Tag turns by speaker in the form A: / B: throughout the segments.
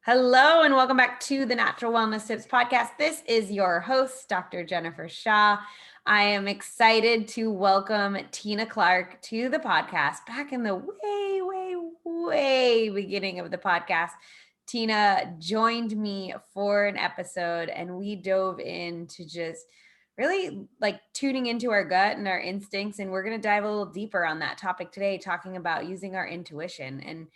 A: Hello, and welcome back to the Natural Wellness Tips Podcast. This is your host, Dr. Jennifer Shah. I am excited to welcome Tina Clarke to the podcast back in the way beginning of the podcast. Tina joined me for an episode, and we dove into just really like tuning into our gut and our instincts. And we're going to dive a little deeper on that topic today, talking about using our intuition and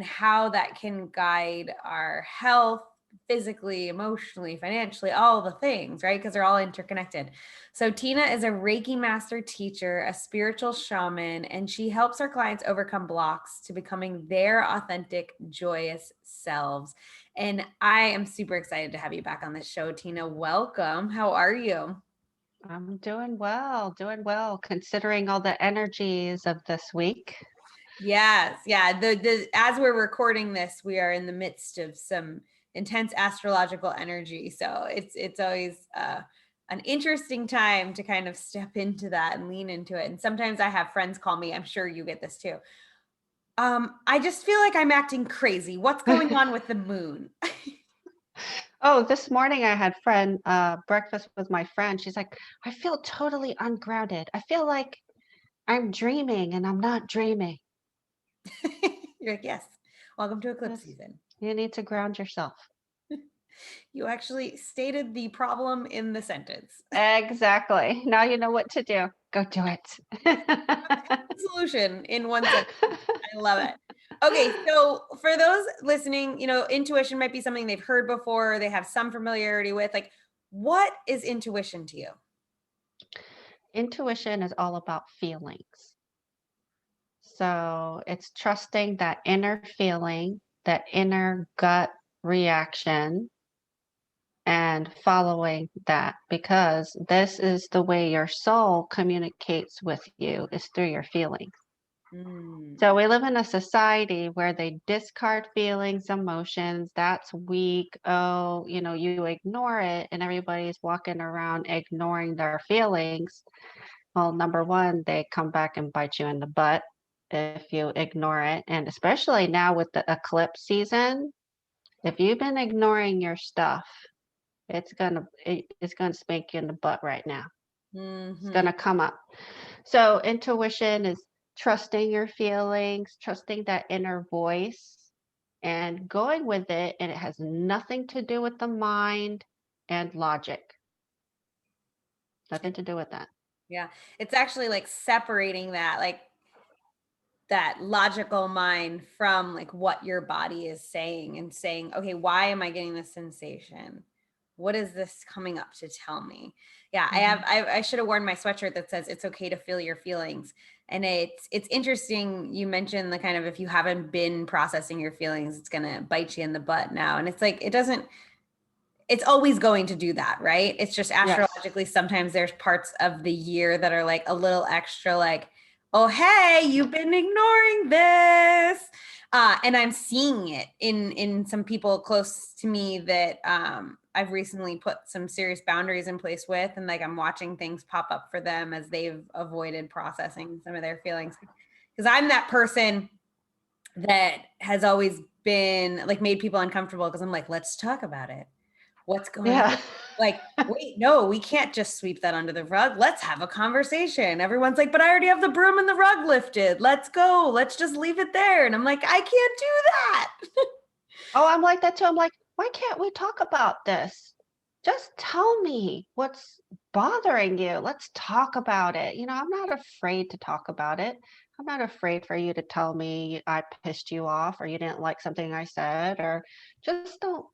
A: how that can guide our health physically, emotionally, financially, all the things, right? Because they're all interconnected. So Tina is a Reiki master teacher, a spiritual shaman, and she helps her clients overcome blocks to becoming their authentic, joyous selves. And I am super excited to have you back on the show, Tina. Welcome. How are you?
B: I'm doing well, considering all the energies of this week.
A: Yes, yeah. The as we're recording this, we are in the midst of some intense astrological energy. So it's always an interesting time to kind of step into that and lean into it. And sometimes I have friends call me. I'm sure you get this too. I just feel like I'm acting crazy. What's going on with the moon?
B: Oh, this morning I had breakfast with my friend. She's like, I feel totally ungrounded. I feel like I'm dreaming and I'm not dreaming.
A: You're like, yes. Welcome to eclipse
B: Yes,
A: season.
B: you need to ground yourself.
A: You actually stated the problem in the sentence.
B: Exactly. Now you know what to do. Go do it.
A: Solution in one sentence. I love it. Okay, so for those listening, intuition might be something they've heard before, they have some familiarity with. Like, what is intuition to you?
B: Intuition is all about feelings. So it's trusting that inner feeling, that inner gut reaction, and following that because this is the way your soul communicates with you is through your feelings. So
A: Mm,
B: we live in a society where they discard feelings, emotions. That's weak. Oh, you ignore it, and everybody's walking around ignoring their feelings. Well, number one, they come back and bite you in the butt if you ignore it. And especially now with the eclipse season, if you've been ignoring your stuff, it's gonna spank you in the butt right now. It's
A: hmm
B: gonna come up. So intuition is trusting your feelings, trusting that inner voice, and going with it. And it has nothing to do with the mind and logic. Nothing to do with that.
A: Yeah, it's actually like separating that, like that logical mind from like what your body is saying and saying, okay, why am I getting this sensation? What is this coming up to tell me? Yeah,
B: Mhm.
A: I should have worn my sweatshirt that says it's okay to feel your feelings. And it's interesting you mentioned the kind of, if you haven't been processing your feelings, it's gonna bite you in the butt now. And it's like it's always going to do that, right? It's just
B: Yes.
A: astrologically, sometimes there's parts of the year that are like a little extra, like, oh, hey, you've been ignoring this. And I'm seeing it in some people close to me that I've recently put some serious boundaries in place with. And like I'm watching things pop up for them as they've avoided processing some of their feelings. Because I'm that person that has always been like made people uncomfortable because I'm like, let's talk about it. What's going on?
B: Yeah.
A: Like, wait, no, we can't just sweep that under the rug. Let's have a conversation. Everyone's like, but I already have the broom and the rug lifted. Let's go. Let's just leave it there. And I'm like, I can't do that.
B: Oh, I'm like that too. I'm like, why can't we talk about this? Just tell me what's bothering you. Let's talk about it. I'm not afraid to talk about it. I'm not afraid for you to tell me I pissed you off or you didn't like something I said, or just don't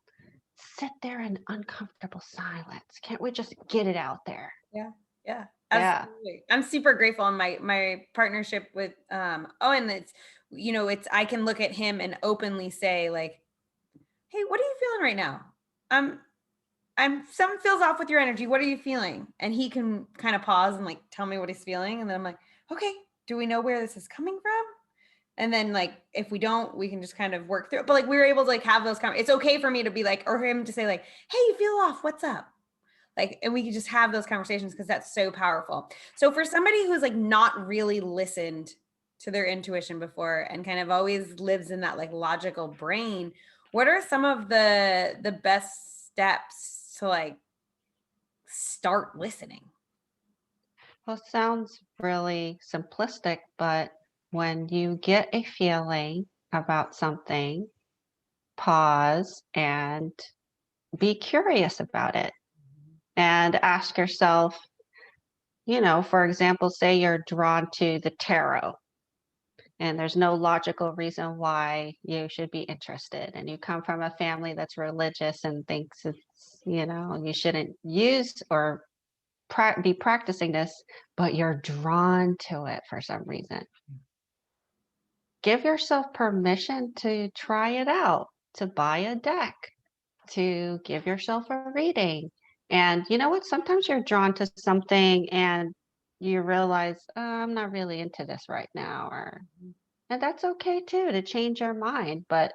B: sit there in uncomfortable silence. Can't we just get it out there?
A: Yeah. Yeah.
B: Yeah.
A: Absolutely. I'm super grateful in my partnership with Owen. It's I can look at him and openly say, like, hey, what are you feeling right now? Um, something feels off with your energy. What are you feeling? And he can kind of pause and like tell me what he's feeling. And then I'm like, okay, do we know where this is coming from? And then like if we don't, we can just kind of work through it. But like we were able to like have those it's okay for me to be like, or him to say like, hey, you feel off, what's up? Like, and we can just have those conversations because that's so powerful. So for somebody who's like not really listened to their intuition before and kind of always lives in that like logical brain, What are some of the best steps to like start listening?
B: Well, it sounds really simplistic, but when you get a feeling about something, pause and be curious about it and ask yourself, for example, say you're drawn to the tarot and there's no logical reason why you should be interested. And you come from a family that's religious and thinks it's, you shouldn't use or be practicing this, but you're drawn to it for some reason. Give yourself permission to try it out, to buy a deck, to give yourself a reading. And you know what? Sometimes you're drawn to something and you realize, "Oh, I'm not really into this right now," and that's okay too to change your mind. But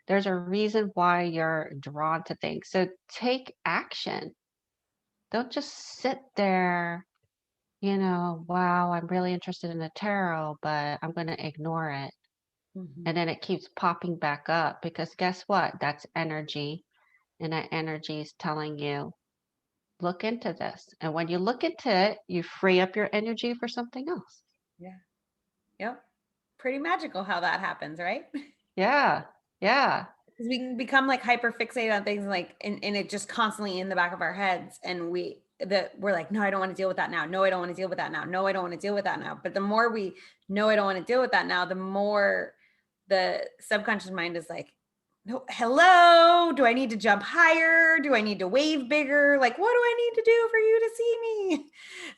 B: there's a reason why you're drawn to things. So take action. Don't just sit there, wow, I'm really interested in the tarot, but I'm going to ignore it.
A: Mhm.
B: And then it keeps popping back up because guess what? That's energy. And that energy is telling you, look into this. And when you look into it, you free up your energy for something else.
A: Yeah. Yep. Pretty magical how that happens, right?
B: Yeah. Yeah.
A: Because we can become like hyper fixated on things like and it just constantly in the back of our heads and we're like, no, I don't want to deal with that now. No, I don't want to deal with that now. No, I don't want to deal with that now. But the more we know I don't want to deal with that now, the more the subconscious mind is like, no, hello, do I need to jump higher? Do I need to wave bigger? Like, what do I need to do for you to see me?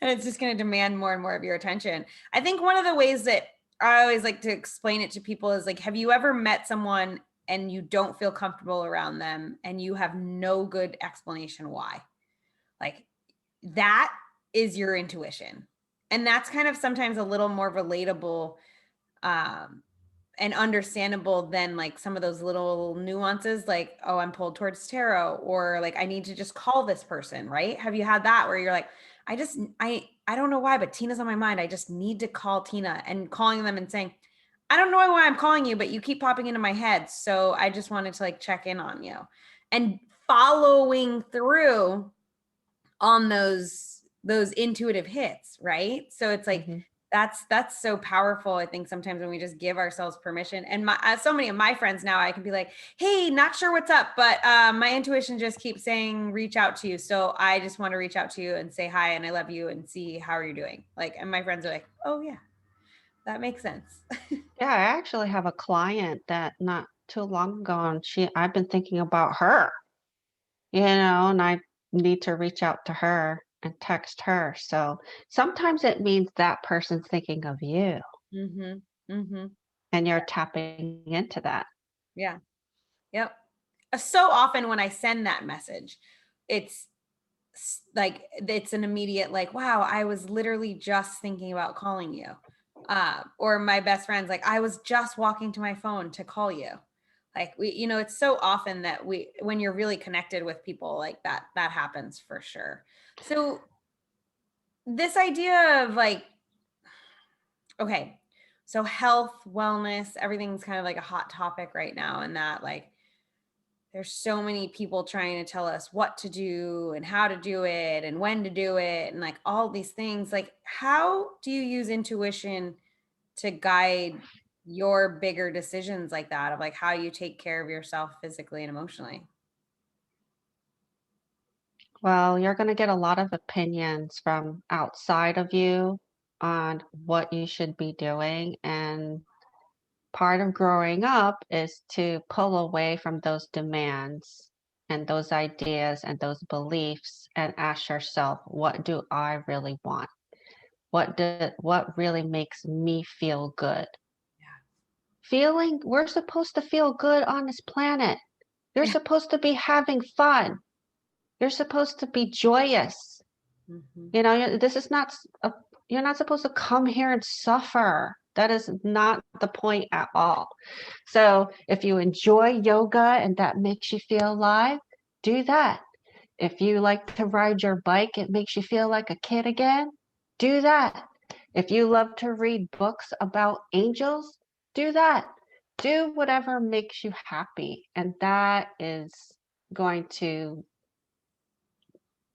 A: And it's just going to demand more and more of your attention. I think one of the ways that I always like to explain it to people is like, have you ever met someone and you don't feel comfortable around them and you have no good explanation why? Like, that is your intuition. And that's kind of sometimes a little more relatable um, and understandable than like some of those little nuances like, oh, I'm pulled towards tarot, or like I need to just call this person, right? Have you had that where you're like, I don't know why, but Tina's on my mind. I just need to call Tina, and calling them and saying, I don't know why I'm calling you, but you keep popping into my head. So I just wanted to like check in on you. And following through on those intuitive hits, right? So it's like
B: Hmm.
A: that's so powerful. I think sometimes when we just give ourselves permission, and so many of my friends now, I can be like, hey, not sure what's up, but my intuition just keeps saying reach out to you, so I just want to reach out to you and say hi and I love you and see how are you doing. Like, and my friends are like, oh yeah, that makes sense.
B: Yeah. I actually have a client that not too long ago, and I've been thinking about her, and I need to reach out to her and text her. So sometimes it means that person's thinking of you
A: Mm-hmm. Mm-hmm.
B: and you're tapping into that.
A: Yeah. Yep. So often when I send that message, it's like it's an immediate like, wow, I was literally just thinking about calling you. Or my best friend's like, I was just walking to my phone to call you. Like, it's so often that when you're really connected with people like that, that happens for sure. So this idea of like, okay, so health, wellness, everything's kind of like a hot topic right now, and that like there's so many people trying to tell us what to do and how to do it and when to do it and like all these things. Like, how do you use intuition to guide your bigger decisions like that, of like how you take care of yourself physically and emotionally?
B: Well, you're going to get a lot of opinions from outside of you on what you should be doing. And part of growing up is to pull away from those demands and those ideas and those beliefs and ask yourself, what do I really want? What really makes me feel good? We're supposed to feel good on this planet. You're
A: Yeah.
B: supposed to be having fun. You're supposed to be joyous.
A: Hmm.
B: This is not you're not supposed to come here and suffer. That is not the point at all. So if you enjoy yoga and that makes you feel alive, do that. If you like to ride your bike, it makes you feel like a kid again, do that. If you love to read books about angels, do that. do whatever makes you happy, and that is going to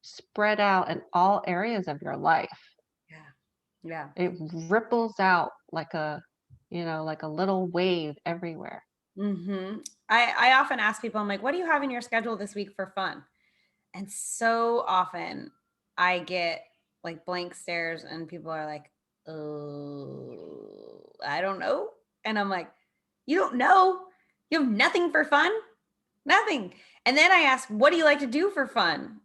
B: spread out in all areas of your life.
A: Yeah. Yeah.
B: It ripples out like like a little wave everywhere.
A: I often ask people, I'm like, what do you have in your schedule this week for fun? And so often I get like blank stares and people are like, oh, I don't know. And I'm like, you don't know? You have nothing for fun? Nothing. And then I ask, what do you like to do for fun?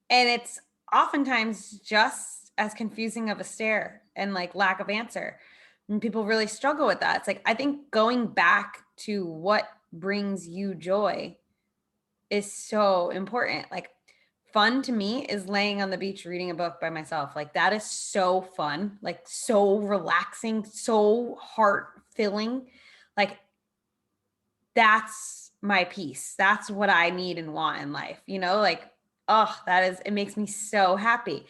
A: And it's oftentimes just as confusing of a stare and like lack of answer. And people really struggle with that. It's like, I think going back to what brings you joy is so important. Like, fun to me is laying on the beach reading a book by myself. Like, that is so fun, like, so relaxing, so heart filling. Like, that's my peace. That's what I need and want in life, like, oh, it makes me so happy.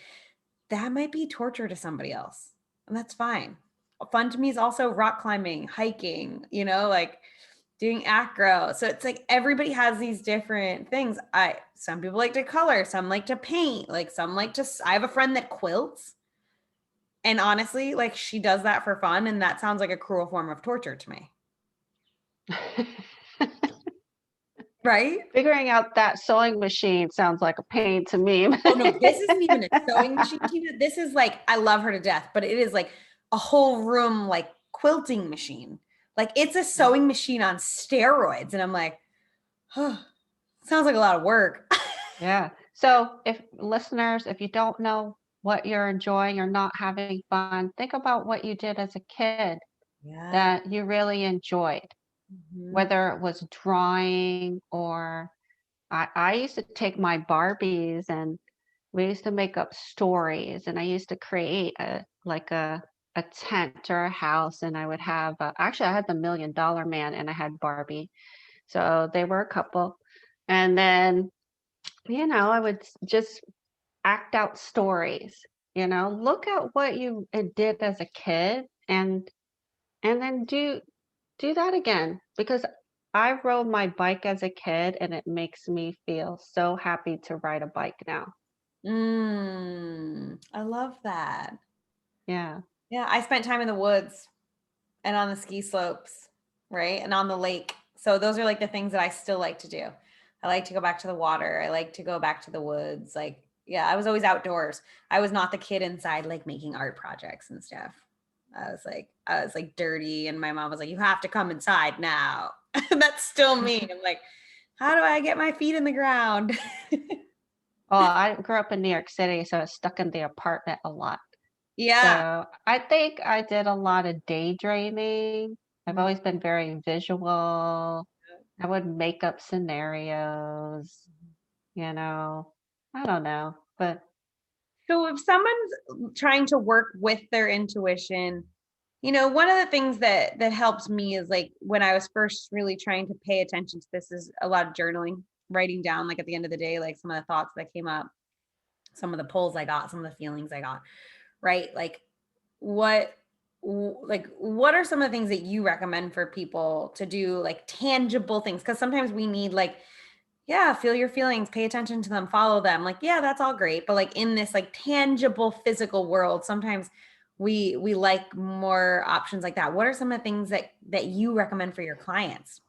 A: That might be torture to somebody else, and that's fine. Fun to me is also rock climbing, hiking, like doing acro. So it's like everybody has these different things. Some people like to color, some like to paint, like some like to I have a friend that quilts. And honestly, like she does that for fun, and that sounds like a cruel form of torture to me. Right?
B: Figuring out that sewing machine sounds like a pain to me.
A: Oh no, this isn't even a sewing machine, Tina. This is like, I love her to death, but it is like a whole room like quilting machine. Like it's a sewing machine on steroids. And I'm like, oh, sounds like a lot of work.
B: Yeah. So if listeners, if you don't know what you're enjoying or not having fun, think about what you did as a kid
A: Yeah.
B: that you really enjoyed,
A: Mhm.
B: whether it was drawing or I used to take my Barbies and we used to make up stories and I used to create a tent or a house and I would have actually I had the $1 million man and I had Barbie. So they were a couple. And then I would just act out stories, look at what you did as a kid and then do that again because I rode my bike as a kid and it makes me feel so happy to ride a bike now.
A: I love that.
B: Yeah.
A: Yeah, I spent time in the woods and on the ski slopes, right? And on the lake. So those are like the things that I still like to do. I like to go back to the water. I like to go back to the woods. Like, yeah, I was always outdoors. I was not the kid inside like making art projects and stuff. I was like dirty and my mom was like, you have to come inside now. That's still me. I'm like, how do I get my feet in the ground?
B: Well, I grew up in New York City, so I was stuck in the apartment a lot.
A: Yeah.
B: So I think I did a lot of daydreaming. I've always been very visual. I would make up scenarios, you know. I don't know, but
A: So if someone's trying to work with their intuition, one of the things that helps me is like when I was first really trying to pay attention to this is a lot of journaling, writing down like at the end of the day, like some of the thoughts that came up, some of the pulls I got, some of the feelings I got, right? Like what what are some of the things that you recommend for people to do, like tangible things? Because sometimes we need like, yeah, feel your feelings, pay attention to them, follow them. Like, yeah, that's all great. But like in this like tangible physical world, sometimes we like more options like that. What are some of the things that you recommend for your clients?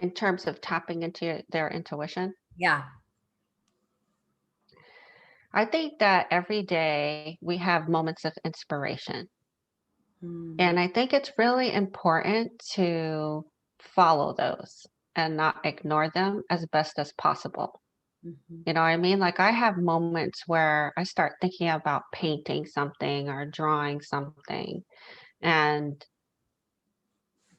B: in terms of tapping into their intuition,
A: Yeah.
B: I think that every day we have moments of inspiration.
A: Mm-hmm.
B: And I think it's really important to follow those and not ignore them as best as possible. You know what I mean? Like I have moments where I start thinking about painting something or drawing something, and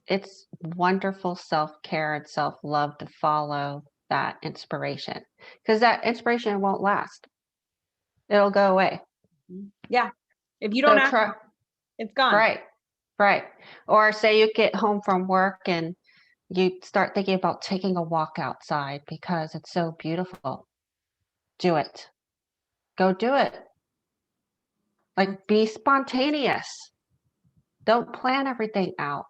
B: it's wonderful self-care and self-love to follow that inspiration because that inspiration won't last. It'll go away.
A: Yeah. If you don't
B: So
A: act,
B: try,
A: it's gone.
B: right, right. Or say you get home from work and you start thinking about taking a walk outside because it's so beautiful. Do it. Go do it.
A: Mm.
B: Like be spontaneous. Don't plan everything out.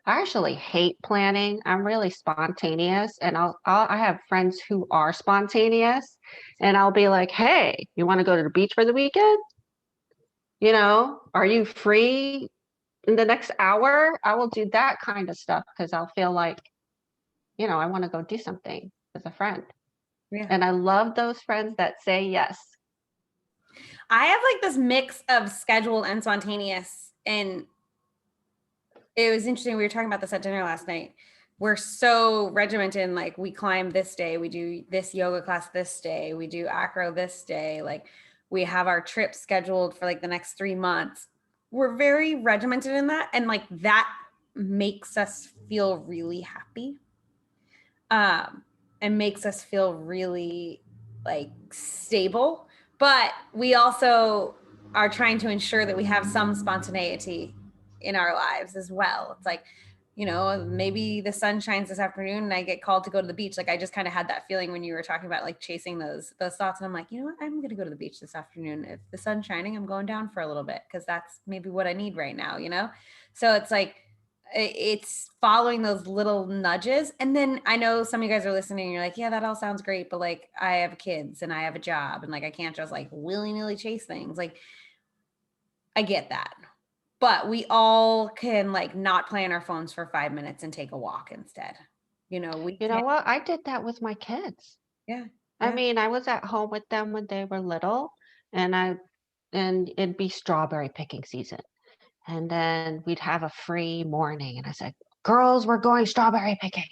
B: I actually hate planning. I'm really spontaneous, and I have friends who are spontaneous, and I'll be like, "Hey, you want to go to the beach for the weekend? Are you free in the next hour?" I will do that kind of stuff because I'll feel like, I want to go do something with a friend.
A: Yeah.
B: And I love those friends that say yes.
A: I have like this mix of scheduled and spontaneous. And it was interesting. We were talking about this at dinner last night. We're so regimented in, like, we climb this day, we do this yoga class this day, we do acro this day. Like, we have our trip scheduled for like the next 3 months. We're very regimented in that. And like that makes us feel really happy. And makes us feel really like stable. But we also are trying to ensure that we have some spontaneity in our lives as well. It's like, maybe the sun shines this afternoon and I get called to go to the beach. Like, I just kind of had that feeling when you were talking about like chasing those thoughts. And I'm like, you know what? I'm going to go to the beach this afternoon. If the sun's shining, I'm going down for a little bit because that's maybe what I need right now, So it's like, it's following those little nudges. And then I know some of you guys are listening and you're like, yeah, that all sounds great, but like I have kids and I have a job and like I can't just like willy-nilly chase things. Like, I get that. But we all can like not play on our phones for 5 minutes and take a walk instead. We
B: You
A: can.
B: know what? I did that with my kids.
A: Yeah.
B: I
A: Yeah.
B: mean, I was at home with them when they were little, and it'd be strawberry picking season. And then we'd have a free morning, and I said, "Girls, we're going strawberry picking."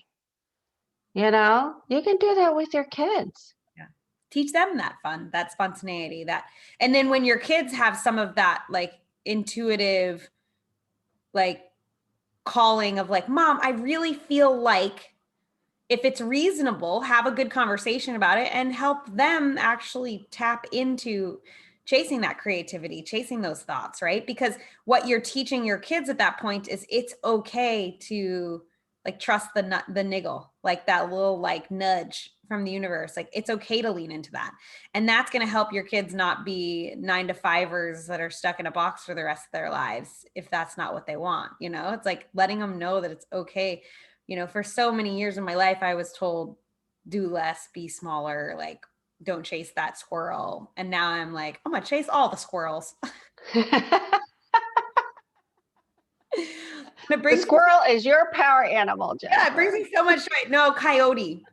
B: You can do that with your kids.
A: Yeah. Teach them that fun, that spontaneity, and then when your kids have some of that like intuitive, like calling of like, mom, I really feel like, if it's reasonable, have a good conversation about it and help them actually tap into chasing that creativity, chasing those thoughts, right? Because what you're teaching your kids at that point is it's okay to like trust the niggle, like that little like nudge from the universe. Like, it's okay to lean into that. And that's going to help your kids not be 9-to-5ers that are stuck in a box for the rest of their lives if that's not what they want. It's like letting them know that it's okay. For so many years in my life, I was told, do less, be smaller, like, don't chase that squirrel. And now I'm like, I'm going to chase all the squirrels. It
B: The
A: brings me,
B: squirrel is your power animal,
A: yeah, it brings
B: Jennifer.
A: me so much joy. No, coyote.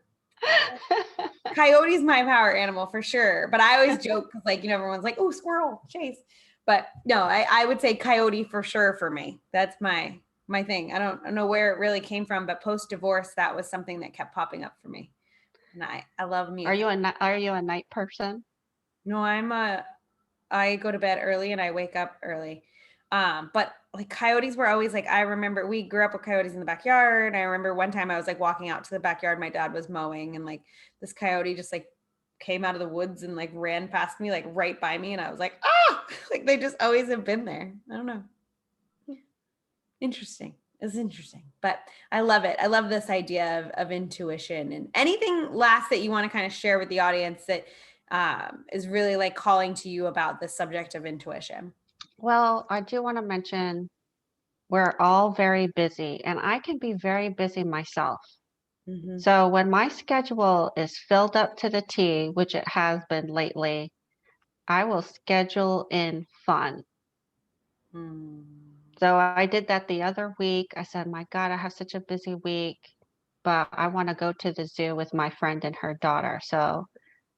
A: Coyote's my power animal for sure. But I always joke because, like, everyone's like, oh, squirrel, chase. But no, I would say coyote for sure for me. That's my thing. I don't know where it really came from, but post-divorce, that was something that kept popping up for me. And I love me.
B: Are you a night person?
A: No, I go to bed early and I wake up early. But like coyotes were always like, I remember we grew up with coyotes in the backyard. I remember one time I was like walking out to the backyard, my dad was mowing, and like this coyote just like came out of the woods and like ran past me, like right by me. And I was like, ah, like they just always have been there. I don't know. Interesting. It's interesting, but I love it. I love this idea of intuition. And anything last that you want to kind of share with the audience that is really like calling to you about the subject of intuition.
B: Well, I do want to mention we're all very busy, and I can be very busy myself.
A: Mm-hmm.
B: So when my schedule is filled up to the T, which it has been lately, I will schedule in fun.
A: Mm.
B: So I did that the other week. I said, my God, I have such a busy week, but I want to go to the zoo with my friend and her daughter. So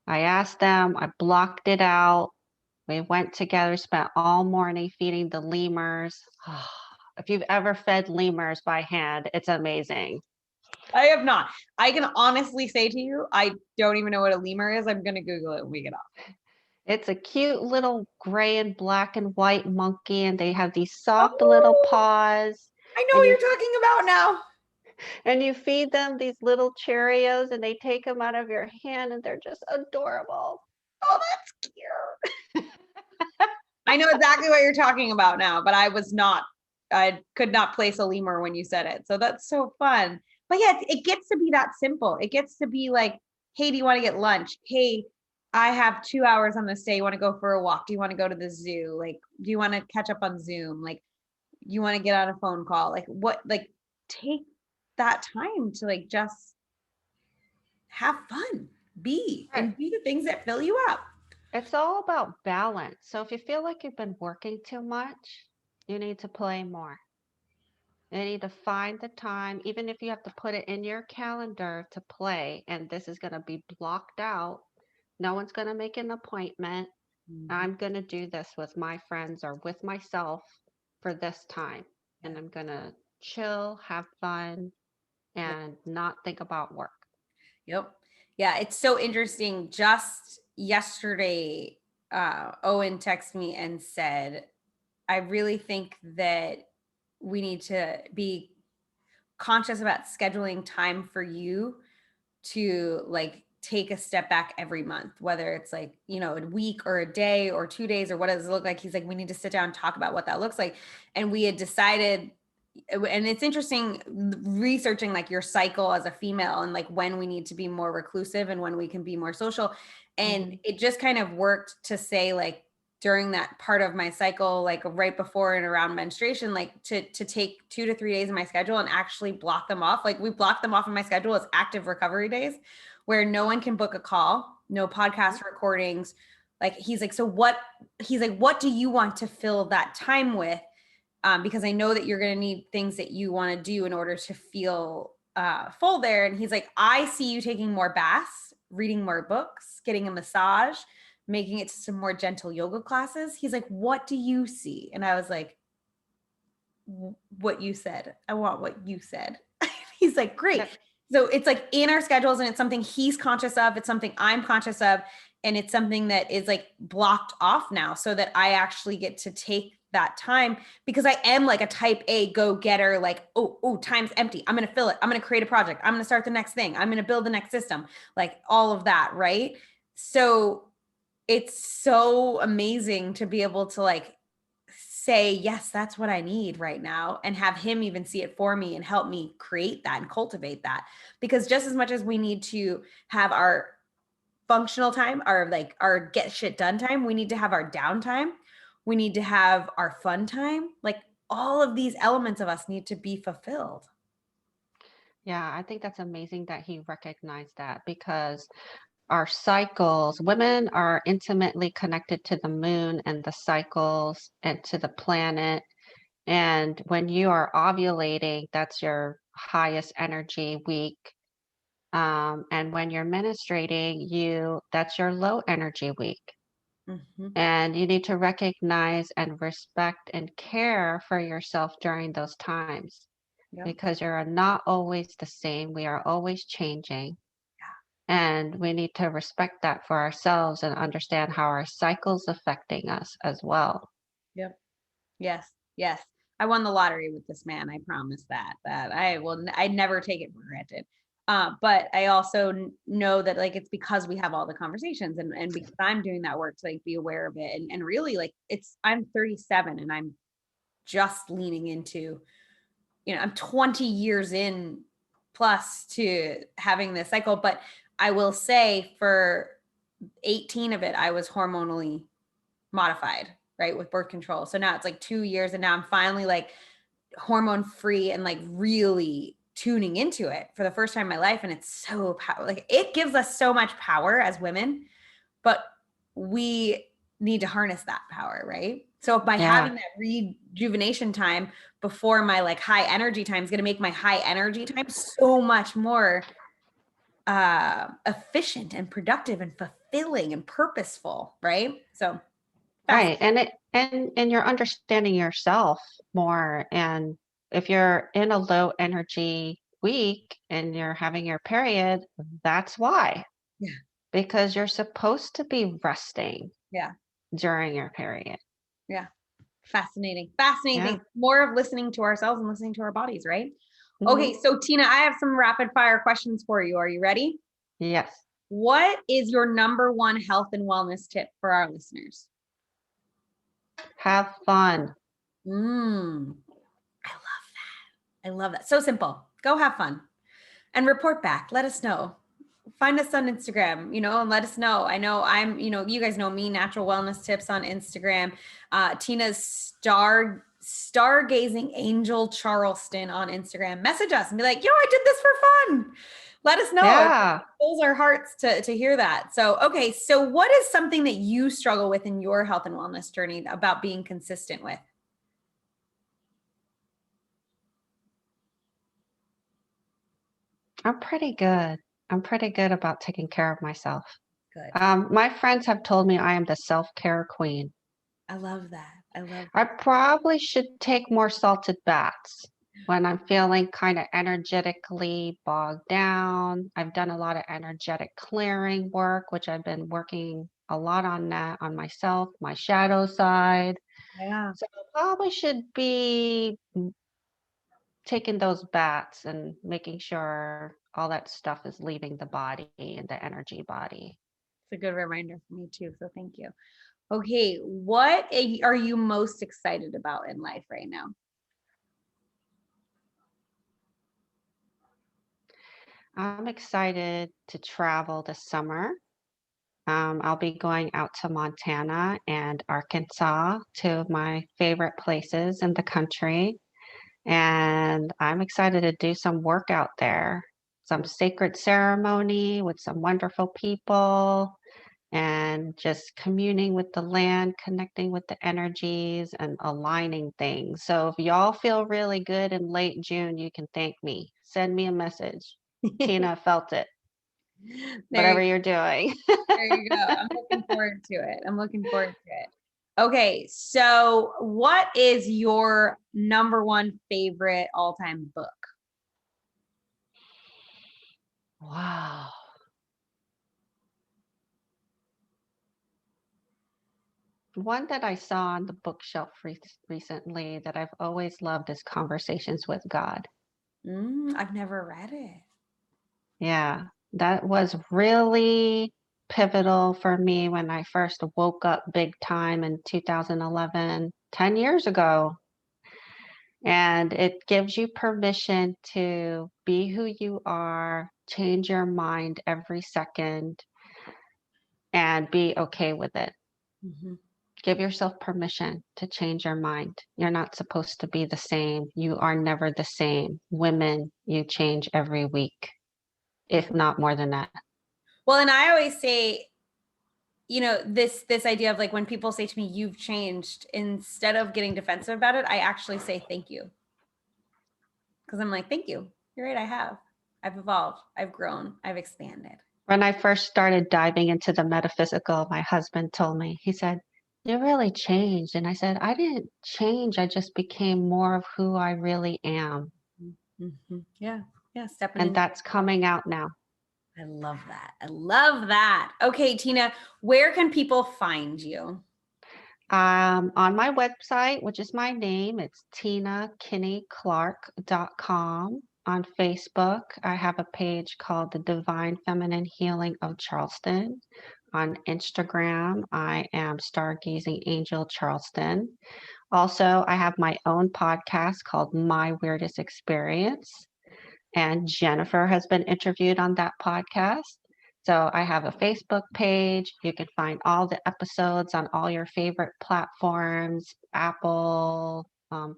B: I asked them, I blocked it out. We went together, spent all morning feeding the lemurs. If you've ever fed lemurs by hand, it's amazing.
A: I have not. I can honestly say to you, I don't even know what a lemur is. I'm going to Google it when we get off.
B: It's a cute little gray and black and white monkey, and they have these soft little
A: Oh,
B: paws.
A: I know
B: And
A: what
B: you
A: you're talking about now.
B: and you feed them these little Cheerios, and they take them out of your hand, and they're just adorable.
A: Oh, that's cute. I know exactly what you're talking about now, but I could not place a lemur when you said it. So that's so fun. But yeah, it gets to be that simple. It gets to be like, hey, do you want to get lunch? Hey, I have 2 hours on this day. You want to go for a walk? Do you want to go to the zoo? Like, do you want to catch up on Zoom? Like, you want to get on a phone call, like what, like take that time to like just have fun, be,
B: Right.
A: and do the things that fill you up.
B: It's all about balance. So if you feel like you've been working too much, you need to play more. You need to find the time, even if you have to put it in your calendar to play, and this is going to be blocked out. No one's going to make an appointment.
A: Mhm.
B: I'm going to do this with my friends or with myself for this time. And
A: Yeah.
B: I'm going to chill, have fun,
A: Yep.
B: and not think about work.
A: Yep. Yeah. It's so interesting. Just yesterday, Owen texted me and said, I really think that we need to be conscious about scheduling time for you to like take a step back every month, whether it's like, you know, a week or a day or 2 days or what does it look like. He's like, we need to sit down and talk about what that looks like. And we had decided, and it's interesting researching like your cycle as a female and like when we need to be more reclusive and when we can be more social. And
B: Mhm.
A: it just kind of worked to say like during that part of my cycle, like right before and around menstruation, like to take 2 to 3 days in my schedule and actually block them off. Like we block them off in my schedule as active recovery days where no one can book a call, no podcast recordings. Like he's like, so what, he's like, what do you want to fill that time with? Because I know that you're going to need things that you want to do in order to feel full there. And he's like, I see you taking more baths, reading more books, getting a massage, making it to some more gentle yoga classes. He's like, what do you see? And I was like, what you said. I want what you said. He's like, great.
B: Yeah.
A: So it's like in our schedules and it's something he's conscious of. It's something I'm conscious of. And it's something that is like blocked off now so that I actually get to take that time because I am like a type A go getter, like, oh, time's empty. I'm going to fill it. I'm going to create a project. I'm going to start the next thing. I'm going to build the next system, like all of that. Right. So it's so amazing to be able to like say, yes, that's what I need right now, and have him even see it for me and help me create that and cultivate that. Because just as much as we need to have our functional time, our like our get shit done time, we need to have our downtime. We need to have our fun time. Like all of these elements of us need to be fulfilled.
B: Yeah, I think that's amazing that he recognized that because our cycles, women are intimately connected to the moon and the cycles and to the planet. And when you are ovulating, that's your highest energy week. And when you're menstruating, that's your low energy week.
A: Mm-hmm.
B: And you need to recognize and respect and care for yourself during those times
A: Yep.
B: because you're not always the same. We are always changing. And we need to respect that for ourselves and understand how our cycle's affecting us as well.
A: Yep. Yes. Yes. I won the lottery with this man. I promise that I will, I never take it for granted. But I also know that like, it's because we have all the conversations and because I'm doing that work to like be aware of it. And really like I'm 37 and I'm just leaning into, you know, I'm 20 years in plus to having this cycle, but I will say for 18 of it, I was hormonally modified, right, with birth control. So now it's like 2 years and now I'm finally like hormone free and like really tuning into it for the first time in my life. And it's so like it gives us so much power as women, but we need to harness that power, right? So by
B: Yeah.
A: having that rejuvenation time before my like high energy time is going to make my high energy time so much more efficient and productive and fulfilling and purposeful, right? So fascinating.
B: Right. And you're understanding yourself more. And if you're in a low energy week and you're having your period, that's why.
A: Yeah.
B: Because you're supposed to be resting
A: Yeah.
B: during your period.
A: Yeah. Fascinating. Fascinating
B: Yeah.
A: things. More of listening to ourselves and listening to our bodies, right? Okay,
B: Hmm.
A: so Tina, I have some rapid fire questions for you. Are you ready?
B: Yes.
A: What is your number one health and wellness tip for our listeners?
B: Have fun.
A: I love that. I love that. So simple. Go have fun and report back. Let us know. Find us on Instagram, you know, and let us know. I know you know, you guys know me, Natural Wellness Tips on Instagram. Tina's Stargazing Angel Charleston on Instagram. Message us and be like, yo, I did this for fun. Let us know.
B: Yeah.
A: It fills our hearts to hear that. So, okay. So what is something that you struggle with in your health and wellness journey about being consistent with?
B: I'm pretty good. I'm pretty good about taking care of myself.
A: Good.
B: My friends have told me I am the self-care queen.
A: I love that. I love
B: I
A: that.
B: probably should take more salted baths when I'm feeling kind of energetically bogged down. I've done a lot of energetic clearing work, which I've been working a lot on that on myself, my shadow side.
A: Yeah.
B: So I probably should be taking those baths and making sure all that stuff is leaving the body and the energy body.
A: It's a good reminder for me too. So thank you. Okay. What are you most excited about in life right now?
B: I'm excited to travel this summer. I'll be going out to Montana and Arkansas, two of my favorite places in the country. And I'm excited to do some work out there, some sacred ceremony with some wonderful people, and just communing with the land, connecting with the energies, and aligning things. So if y'all feel really good in late June, you can thank me. Send me a message. Tina felt it,
A: There
B: whatever you're doing.
A: There you go. I'm looking forward to it. I'm looking forward to it. Okay, so what is your number one favorite all-time book?
B: Wow. One that I saw on the bookshelf recently that I've always loved is Conversations with God.
A: I've never read it.
B: Yeah, that was really pivotal for me when I first woke up big time in 2011, 10 years ago. And it gives you permission to be who you are, change your mind every second, and be okay with it.
A: Mhm.
B: Give yourself permission to change your mind. You're not supposed to be the same. You are never the same. Women, you change every week, if not more than that.
A: Well, and I always say, this idea of like when people say to me, you've changed, instead of getting defensive about it, I actually say thank you. Because I'm like, thank you. You're right, I have. I've evolved. I've grown. I've expanded.
B: When I first started diving into the metaphysical, my husband told me, he said, "You really changed." And I said, "I didn't change. I just became more of who I really am."
A: Mm-hmm. Yeah. Yeah. Stepping
B: And
A: into
B: that's coming out now.
A: I love that. I love that. Okay, Tina, where can people find you?
B: On my website, which is my name, it's tinakinneyclarke.com. On Facebook, I have a page called The Divine Feminine Healing of Charleston. On Instagram, I am Stargazing Angel Charleston. Also, I have my own podcast called My Weirdest Experience, and Jennifer has been interviewed on that podcast. So I have a Facebook page. You can find all the episodes on all your favorite platforms, Apple,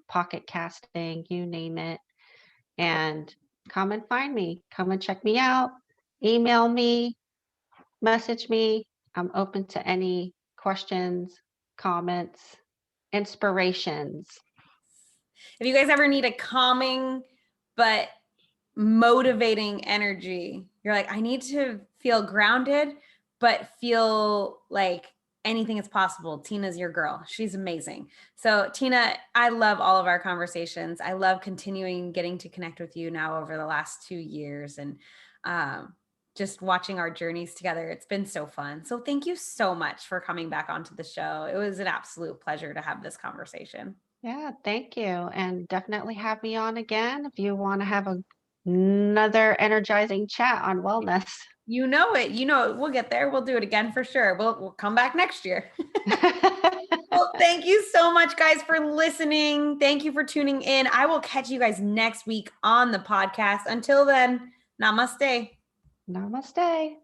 B: Pocket Casting, you name it. And come and find me. Come and check me out. Email me, message me. I'm open to any questions, comments, inspirations.
A: If you guys ever need a calming but motivating energy, you're like, I need to feel grounded, but feel like anything is possible. Tina's your girl. She's amazing. So, Tina, I love all of our conversations. I love continuing getting to connect with you now over the last 2 years and just watching our journeys together. It's been so fun. So, thank you so much for coming back onto the show. It was an absolute pleasure to have this conversation.
B: Yeah, thank you. And definitely have me on again if you want to have another energizing chat on wellness.
A: You know it. You know it. We'll get there. We'll do it again for sure. We'll come back next year. Well, thank you so much, guys, for listening. Thank you for tuning in. I will catch you guys next week on the podcast. Until then, namaste.
B: Namaste.